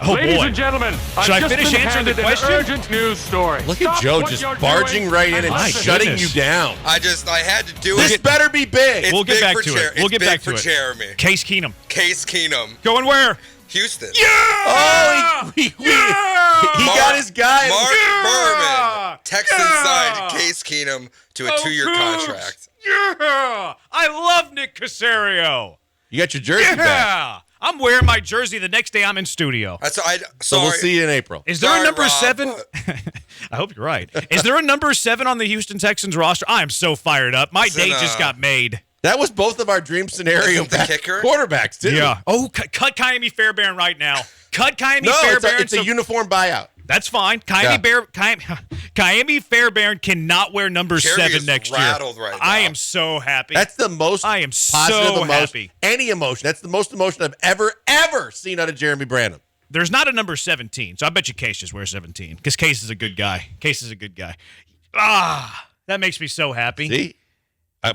Oh, Ladies boy. and gentlemen, Should I finish answering the question? An urgent news story. Look at Joe just barging right in and shutting you down. I had to do This it. better be big. We'll get back to it. We'll get back to it. Jeremy. Case Keenum. Case Keenum. Going where? Houston. Yeah! Oh, he got his guy. Mark Berman. Texans Yeah! signed Case Keenum to a 2-year contract. Yeah! I love Nick Caserio. You got your jersey back. Yeah! I'm wearing my jersey the next day I'm in studio. So we'll see you in April. Is there a number Rob, 7? I hope you're right. Is there a number 7 on the Houston Texans roster? I am so fired up. My day just got made. That was both of our dream scenario kicker? quarterbacks, too. Yeah. Oh, cut Kyamie Fairbairn right now. Cut Kyamie No, Fairbairn. it's a uniform buyout. That's fine. Kyamie Fairbairn cannot wear number Jerry 7 is next year. rattled right now. I am so happy. That's the most I am positive so emotion. happy. Any emotion. That's the most emotion I've ever seen out of Jeremy Branham. There's not a number 17, so I bet you Case just wears 17 because Case is a good guy. That makes me so happy. See?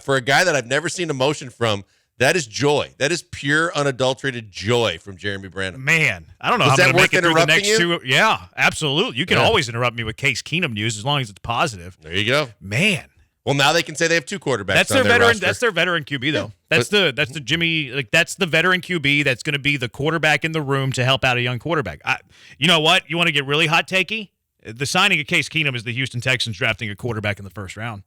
For a guy that I've never seen emotion from, that is joy. That is pure, unadulterated joy from Jeremy Branham. Man, I don't know Was how I'm that going to make it worth through the next interrupting 2. Yeah, absolutely. You can always interrupt me with Case Keenum news as long as it's positive. There you go. Man. Well, now they can say they have 2 quarterbacks. That's on their veteran. roster. That's their veteran QB though. That's the Jimmy. That's the veteran QB. That's going to be the quarterback in the room to help out a young quarterback. You know what? You want to get really hot takey? The signing of Case Keenum is the Houston Texans drafting a quarterback in the first round.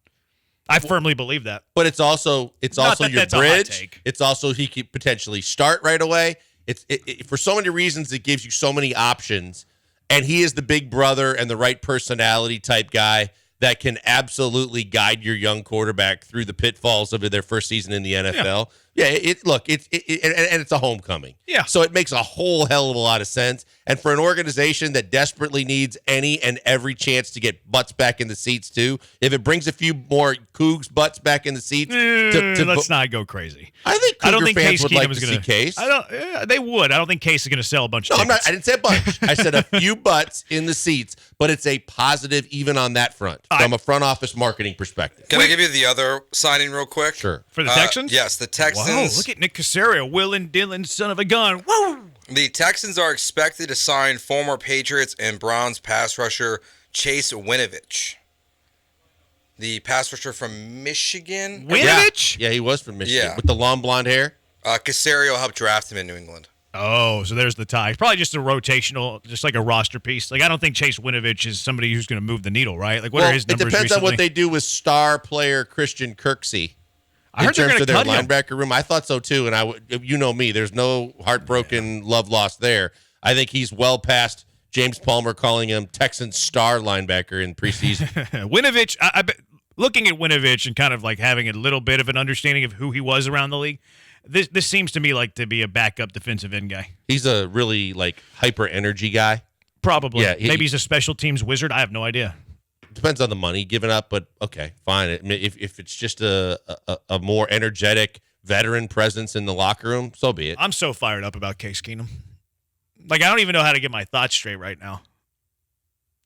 I firmly believe that. But it's also your that's a hot bridge. take. It's also he could potentially start right away. It's for so many reasons. It gives you so many options, and he is the big brother and the right personality type guy that can absolutely guide your young quarterback through the pitfalls of their first season in the NFL. Yeah, it's a homecoming. Yeah. So it makes a whole hell of a lot of sense. And for an organization that desperately needs any and every chance to get butts back in the seats too, if it brings a few more Cougs butts back in the seats, let's not go crazy. I don't think Case fans would Keenum like is to going see Case. They would. I don't think Case is going to sell a bunch of tickets. I didn't say a bunch. I said a few butts in the seats, but it's a positive even on that front from a front office marketing perspective. Can I give you the other signing real quick? Sure. For the Texans? Yes, the Texans. Whoa, look at Nick Caserio, Will and Dylan, son of a gun. Woo! The Texans are expected to sign former Patriots and Browns pass rusher Chase Winovich. The pass rusher from Michigan. Winovich? Yeah, he was from Michigan Yeah. with the long blonde hair. Caserio helped draft him in New England. Oh, so there's the tie. Probably just a rotational, just like a roster piece. Like, I don't think Chase Winovich is somebody who's going to move the needle, right? Like, what are his numbers It depends on what recently? they do with star player Christian Kirksey. I heard they're in terms going of to their cut him. linebacker room. I thought so too, and you know me. There's no heartbroken love lost there. I think he's well past James Palmer calling him Texans star linebacker in preseason. Winovich, looking at Winovich and kind of like having a little bit of an understanding of who he was around the league, this seems to me like to be a backup defensive end guy. He's a really like hyper energy guy. Probably. Yeah, Maybe he's a special teams wizard. I have no idea. Depends on the money given up, but okay, fine. I mean, if it's just a more energetic veteran presence in the locker room, so be it. I'm so fired up about Case Keenum. Like, I don't even know how to get my thoughts straight right now.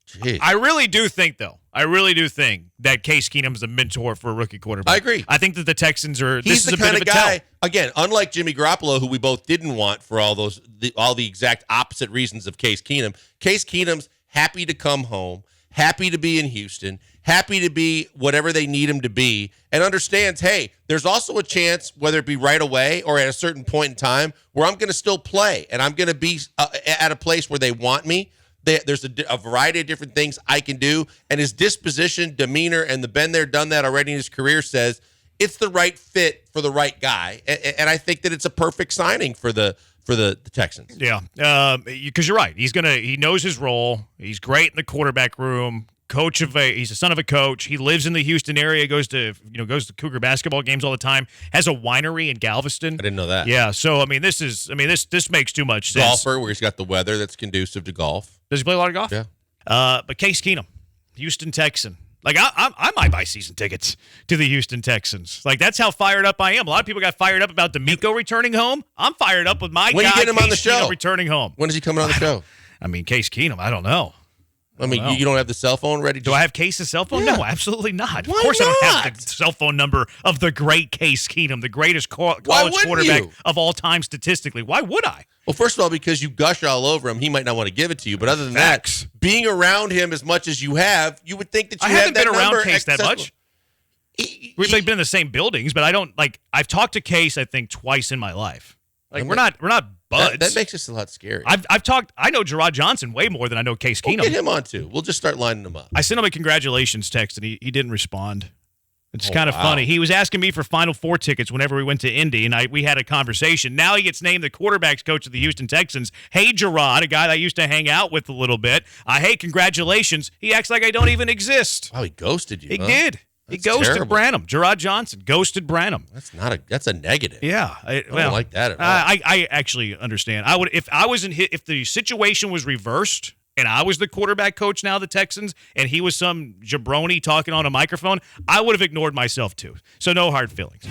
Jeez. I really do think that Case Keenum's a mentor for a rookie quarterback. I agree. I think that the Texans are. He's this the is a kind bit of of a guy. tell. Again, unlike Jimmy Garoppolo, who we both didn't want for all the exact opposite reasons of Case Keenum. Case Keenum's happy to come home, happy to be in Houston, happy to be whatever they need him to be, and understands, hey, there's also a chance, whether it be right away or at a certain point in time, where I'm going to still play and I'm going to be at a place where they want me. There's a variety of different things I can do, and his disposition, demeanor, and the been there, done that already in his career says it's the right fit for the right guy, and I think that it's a perfect signing for the Texans. Yeah, because you're right. He knows his role. He's great in the quarterback room. He's a son of a coach. He lives in the Houston area. Goes to Cougar basketball games all the time. Has a winery in Galveston. I didn't know that. Yeah. So this makes too much sense. Golfer, where he's got the weather that's conducive to golf. Does he play a lot of golf? Yeah. But Case Keenum, Houston Texan. Like, I might buy season tickets to the Houston Texans. Like, that's how fired up I am. A lot of people got fired up about D'Amico returning home. I'm fired up with my when guy, you get him Case on the show Keenum returning home. When is he coming on the show? I mean, Case Keenum, I don't know. I mean, you don't have the cell phone ready? Do I have Case's cell phone? Yeah. No, absolutely not. Why Of course I don't have not? the cell phone number of the great Case Keenum, the greatest college wouldn't quarterback you? of all time statistically. Why would I? Well, first of all, because you gush all over him, he might not want to give it to you. But other than Facts. that, being around him as much as you have, you would think that you I have haven't that been around number Case that accessible. much. We've been in the same buildings, but I don't I've talked to Case, I think, twice in my life. Like we're not buds. That makes us a lot scary. I know Gerard Johnson way more than I know Case We'll Keenum. get him on too. We'll just start lining them up. I sent him a congratulations text and he didn't respond. It's Oh, kind of wow. funny. He was asking me for Final Four tickets whenever we went to Indy, and we had a conversation. Now he gets named the quarterbacks coach of the Houston Texans. Hey, Gerard, a guy that I used to hang out with a little bit. Hey, congratulations. He acts like I don't even exist. Oh, he ghosted you. He huh? did. He That's ghosted terrible. Branham. Gerard Johnson ghosted Branham. That's a negative. Yeah, I don't like that at all. I actually understand. I would if the situation was reversed and I was the quarterback coach now of the Texans and he was some jabroni talking on a microphone, I would have ignored myself too. So no hard feelings.